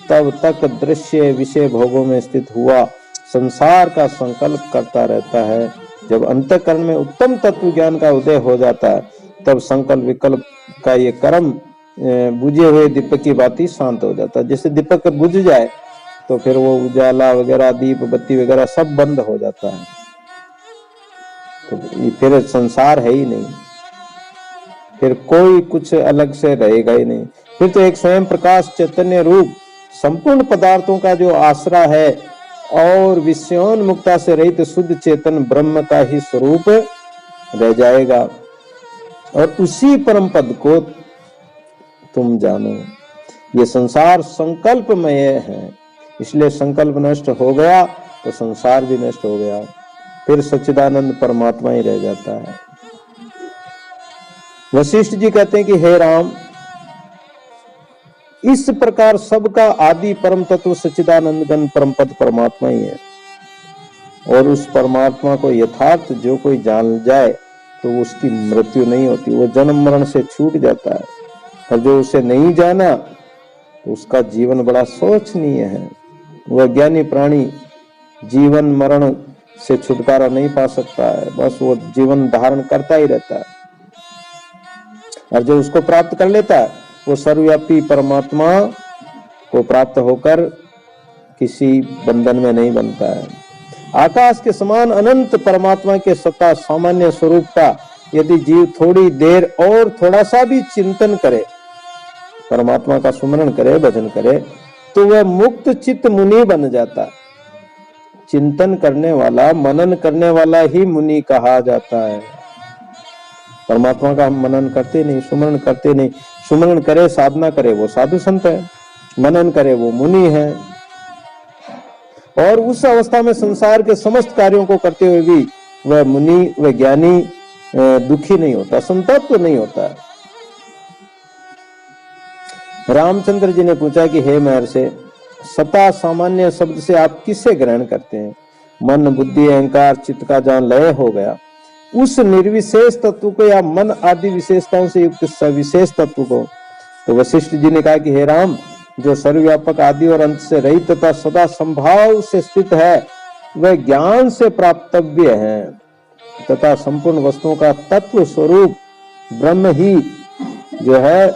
तब तक दृश्य विषय भोगों में स्थित हुआ संसार का संकल्प करता रहता है। जब अंतःकरण में उत्तम तत्व ज्ञान का उदय हो जाता है तब संकल्प विकल्प का ये कर्म बुझे हुए दीपक की बात ही शांत हो जाता है। जैसे दीपक बुझ जाए तो फिर वो उजाला वगैरह दीप बत्ती वगैरह सब बंद हो जाता है, तो फिर संसार है ही नहीं, फिर कोई कुछ अलग से रहेगा ही नहीं। फिर तो एक स्वयं प्रकाश चैतन्य रूप संपूर्ण पदार्थों का जो आसरा है और विषयोन्मुक्ता से रहित शुद्ध चेतन ब्रह्म का ही स्वरूप रह जाएगा, और उसी परम पद को तुम जानो। ये संसार संकल्पमय है, इसलिए संकल्प नष्ट हो गया तो संसार भी नष्ट हो गया, फिर सच्चिदानंद परमात्मा ही रह जाता है। वशिष्ठ जी कहते हैं कि हे राम, इस प्रकार सबका आदि परम तत्व सच्चिदानंद घन परम पद परमात्मा ही है, और उस परमात्मा को यथार्थ जो कोई जान जाए तो उसकी मृत्यु नहीं होती, वो जन्म मरण से छूट जाता है। और जो उसे नहीं जाना तो उसका जीवन बड़ा शोचनीय है। वह ज्ञानी प्राणी जीवन मरण से छुटकारा नहीं पा सकता है, बस वो जीवन धारण करता ही रहता है। और जो उसको प्राप्त कर लेता है वो सर्वव्यापी परमात्मा को प्राप्त होकर किसी बंधन में नहीं बनता है। आकाश के समान अनंत परमात्मा के सत्ता सामान्य स्वरूप का यदि जीव थोड़ी देर और थोड़ा सा भी चिंतन करे, परमात्मा का सुमरण करे, भजन करे, तो वह मुक्त चित्त मुनि बन जाता। चिंतन करने वाला, मनन करने वाला ही मुनि कहा जाता है। परमात्मा का हम मनन करते नहीं, सुमरण करते नहीं। सुमरण करे, साधना करे, वो साधु संत है। मनन करे, वो मुनि है। और उस अवस्था में संसार के समस्त कार्यों को करते हुए भी वह मुनि, वह ज्ञानी दुखी नहीं होता, संतप्त नहीं होता। रामचंद्र जी ने पूछा कि हे महर्षि, सता सामान्य शब्द से आप किसे ग्रहण करते हैं? मन, बुद्धि, अहंकार, चित्त का जहाँ लय हो गया उस निर्विशेष तत्व को, या मन आदि विशेषताओं से युक्त सविशेष तत्व को? तो वशिष्ठ जी ने कहा कि हे राम, जो सर्वव्यापक आदि और अंत से रहित तथा सदा संभाव से स्थित है वह ज्ञान से प्राप्तव्य है, तथा संपूर्ण वस्तुओं का तत्व स्वरूप ब्रह्म ही जो है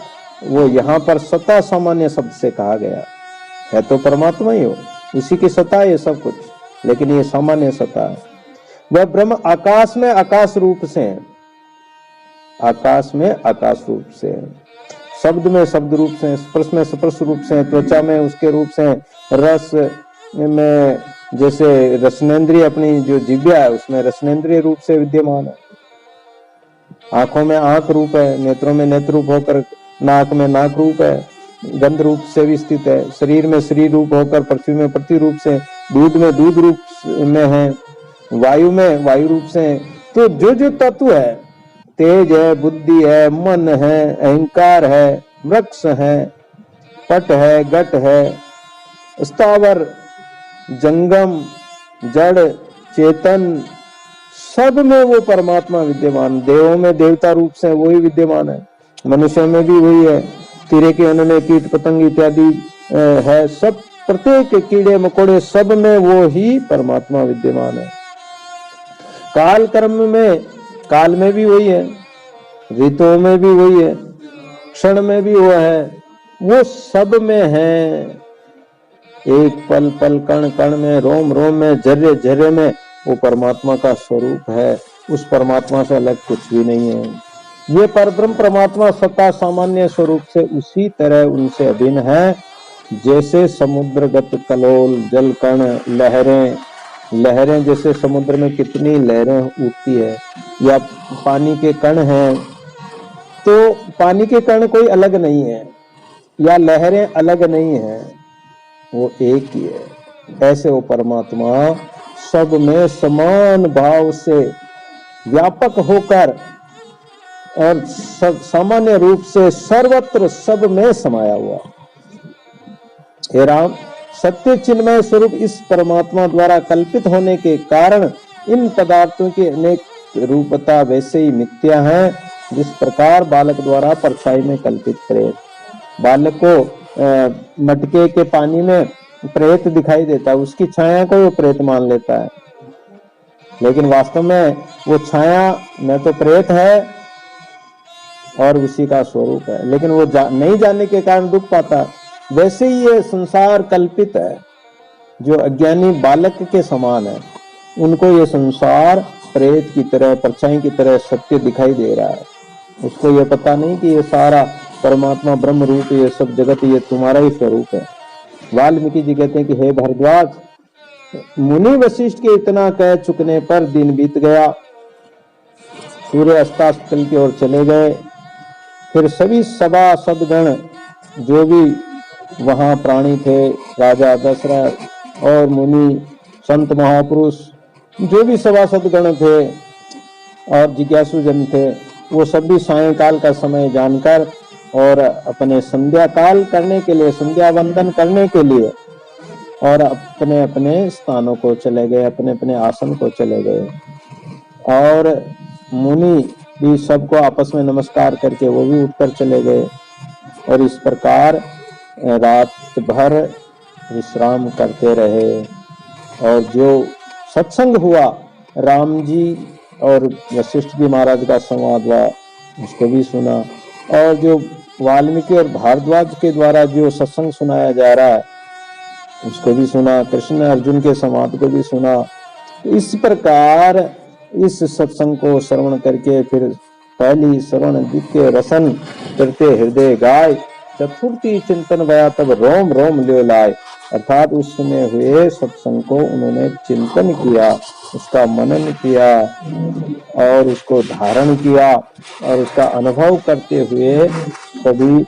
वो यहाँ पर सत्ता सामान्य शब्द से कहा गया है, तो परमात्मा ही हो, उसी की सत्ता है ये सब कुछ, लेकिन ये सामान्य सत्ता है। वह ब्रह्म आकाश में आकाश रूप से है, आकाश में आकाश रूप से है, शब्द में शब्द रूप से, स्पर्श में स्पर्श रूप से, त्वचा में उसके रूप से, रस में जैसे रसनेन्द्रिय अपनी जो जिह्वा है उसमें रसनेन्द्रिय रूप से विद्यमान है, आंखों में आंख रूप है, नेत्रों में नेत्र रूप होकर नाक में नाक रूप है, गंध रूप से भी स्थित है, शरीर में शरीर रूप होकर पृथ्वी में पृथ्वी रूप से, दूध में दूध रूप में है, वायु में वायु रूप से है। तो जो जो तत्व है, तेज है, बुद्धि है, मन है, अहंकार है, वृक्ष है, पट है, घट है, स्थावर, जंगम, जड़, चेतन, सब में वो परमात्मा विद्यमान। देवों में देवता रूप से वही विद्यमान है, मनुष्यों में भी वही है, कीड़े के अन्न में कीट पतंग इत्यादि है, सब प्रत्येक कीड़े मकोड़े सब में वो ही परमात्मा विद्यमान है। काल कर्म में, काल में भी वही है, ऋतुओं में भी वही है, क्षण में भी वो है, वो सब में है, एक पल पल कण कण में, रोम रोम में, जर्रे जर्रे में वो परमात्मा का स्वरूप है। उस परमात्मा से अलग कुछ भी नहीं है। ये परब्रह्म परमात्मा सत्ता सामान्य स्वरूप से उसी तरह उनसे अभिन्न है जैसे समुद्रगत कलोल, जल कण, लहरें, लहरें जैसे समुद्र में कितनी लहरें उठती है, या पानी के कण हैं, तो पानी के कण कोई अलग नहीं है या लहरें अलग नहीं है, वो एक ही है। ऐसे वो परमात्मा सब में समान भाव से व्यापक होकर और सामान्य रूप से सर्वत्र सब में समाया हुआ। हे राम, सत्य चिन्मय स्वरूप इस परमात्मा द्वारा कल्पित होने के कारण इन पदार्थों की अनेक रूपता वैसे ही मिथ्या है, जिस प्रकार बालक द्वारा परछाई में कल्पित प्रेत। बालक को मटके के पानी में प्रेत दिखाई देता है, उसकी छाया को वो प्रेत मान लेता है, लेकिन वास्तव में वो छाया न तो प्रेत है और उसी का स्वरूप है, लेकिन वो नहीं जानने के कारण दुख पाता। वैसे ही ये संसार कल्पित है, जो अज्ञानी बालक के समान है, उनको ये संसार प्रेत की तरह, परछाई की तरह सत्य दिखाई दे रहा है। उसको ये पता नहीं कि ये सारा परमात्मा ब्रह्म रूप, ये सब जगत ये तुम्हारा ही स्वरूप है। वाल्मीकि जी कहते हैं कि हे भरद्वाज, मुनि वशिष्ठ के इतना कह चुकने पर दिन बीत गया, सूर्य अस्ताचल की ओर चले गए। फिर सभी सभा सदगण जो भी वहां प्राणी थे, राजा दशरथ और मुनि, संत महापुरुष, जो भी सभासदगण थे और जिज्ञासु जन थे, वो सभी सायंकाल का समय जानकर और अपने संध्या काल करने के लिए, संध्या वंदन करने के लिए और अपने अपने स्थानों को चले गए, अपने अपने आसन को चले गए। और मुनि भी सबको आपस में नमस्कार करके वो भी उठकर चले गए। और इस प्रकार रात भर विश्राम करते रहे। और जो सत्संग हुआ, राम जी और वशिष्ठ जी महाराज का संवाद हुआ, उसको भी सुना। और जो वाल्मीकि और भारद्वाज के द्वारा जो सत्संग सुनाया जा रहा है, उसको भी सुना। कृष्ण अर्जुन के संवाद को भी सुना। इस प्रकार इस सत्संग को श्रवण करके फिर पहली श्रवण द्वितीय रसन करते हृदय गाय, चतुर्थी चिंतन भया तब रोम रोम ल्यो लाए। अर्थात उस समय हुए सत्संग को उन्होंने चिंतन किया, उसका मनन किया और उसको धारण किया और उसका अनुभव करते हुए सभी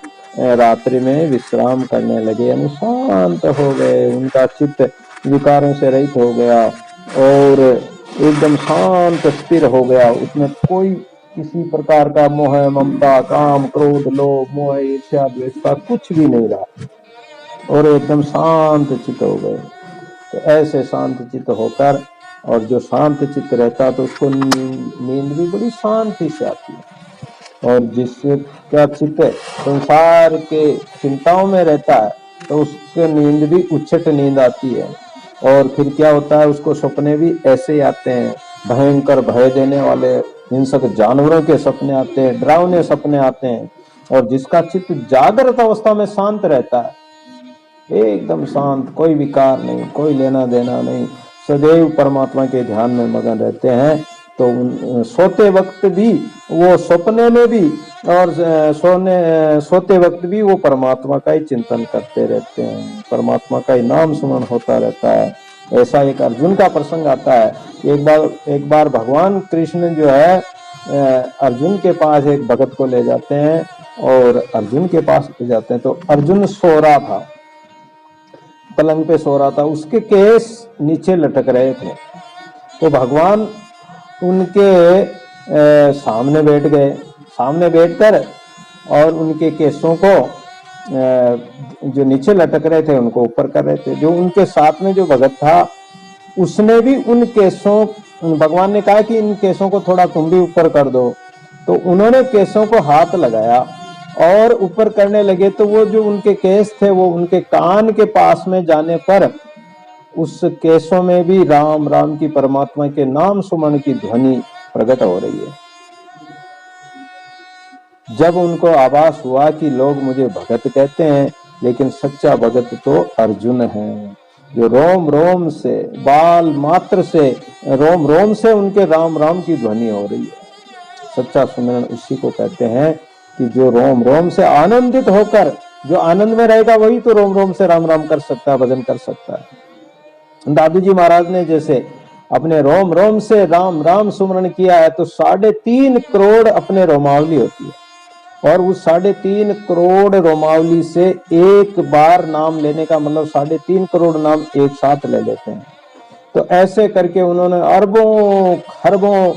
रात्रि में विश्राम करने लगे, यानी शांत हो गए। उनका चित्त विकारों से रहित हो गया और एकदम शांत स्थिर हो गया। उसमें कोई किसी प्रकार का मोह, ममता, काम, क्रोध, लोभ, मोह, ईर्ष्या, द्वेष का कुछ भी नहीं रहा और एकदम शांत चित्त हो गए। तो ऐसे शांत चित्त होकर, और जो शांत चित्त रहता तो उसको नींद भी बड़ी शांति से आती है। और जिसका चित्त संसार के चिंताओं में रहता है तो उसको नींद भी उच्छट नींद आती है। और फिर क्या होता है, उसको सपने भी ऐसे ही आते हैं, भयंकर भय देने वाले हिंसक जानवरों के सपने आते हैं, डरावने सपने आते हैं। और जिसका चित्त जागृत अवस्था में शांत रहता है, एकदम शांत, कोई विकार नहीं, कोई लेना देना नहीं, सदैव परमात्मा के ध्यान में मगन रहते हैं, तो सोते वक्त भी वो, सपने में भी और सोते वक्त भी वो परमात्मा का ही चिंतन करते रहते हैं, परमात्मा का ही नाम स्मरण होता रहता है। ऐसा एक अर्जुन का प्रसंग आता है। एक बार भगवान कृष्ण जो है अर्जुन के पास एक भगत को ले जाते हैं, और अर्जुन के पास ले जाते हैं तो अर्जुन सो रहा था, पलंग पे सो रहा था, उसके केस नीचे लटक रहे थे। तो भगवान उनके सामने बैठ गए, सामने बैठकर और उनके केसों को जो नीचे लटक रहे थे उनको ऊपर कर रहे थे। जो उनके साथ में जो भगत था उसने भी उन केसों, भगवान ने कहा कि इन केसों को थोड़ा तुम भी ऊपर कर दो, तो उन्होंने केसों को हाथ लगाया और ऊपर करने लगे, तो वो जो उनके केस थे वो उनके कान के पास में जाने पर उस केसों में भी राम राम की, परमात्मा के नाम सुमन की ध्वनि प्रकट हो रही है। जब उनको आभास हुआ कि लोग मुझे भगत कहते हैं, लेकिन सच्चा भगत तो अर्जुन है, जो रोम रोम से, बाल मात्र से, रोम रोम से उनके राम राम की ध्वनि हो रही है। सच्चा सुमिरन उसी को कहते हैं कि जो रोम रोम से आनंदित होकर, जो आनंद में रहेगा वही तो रोम रोम से राम राम कर सकता है, भजन कर सकता है। दादू जी महाराज ने जैसे अपने रोम रोम से राम राम सुमरण किया है, तो 3.5 करोड़ अपने रोमावली होती है, और उस 3.5 करोड़ रोमावली से एक बार नाम लेने का मतलब 3.5 करोड़ नाम एक साथ ले लेते हैं। तो ऐसे करके उन्होंने अरबों खरबों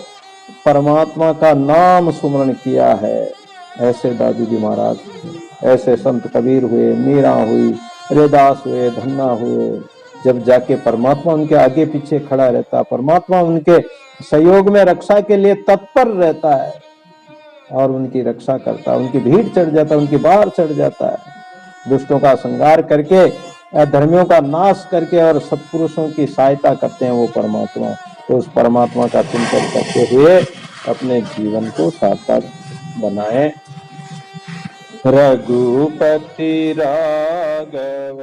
परमात्मा का नाम सुमरण किया है। ऐसे दादू जी महाराज, ऐसे संत कबीर हुए, मीरा हुई, रैदास हुए, धन्ना हुए। जब जाके परमात्मा उनके आगे पीछे खड़ा रहता, परमात्मा उनके सहयोग में रक्षा के लिए तत्पर रहता है और उनकी रक्षा करता, उनकी भीड़ चढ़ जाता, उनकी बाढ़ चढ़ जाता है, दुष्टों का संहार करके, धर्मियों का नाश करके और सत्पुरुषों की सहायता करते हैं वो परमात्मा। तो उस परमात्मा का चिंतन करते हुए अपने जीवन को सार्थक बनाएं। रघुपति राघव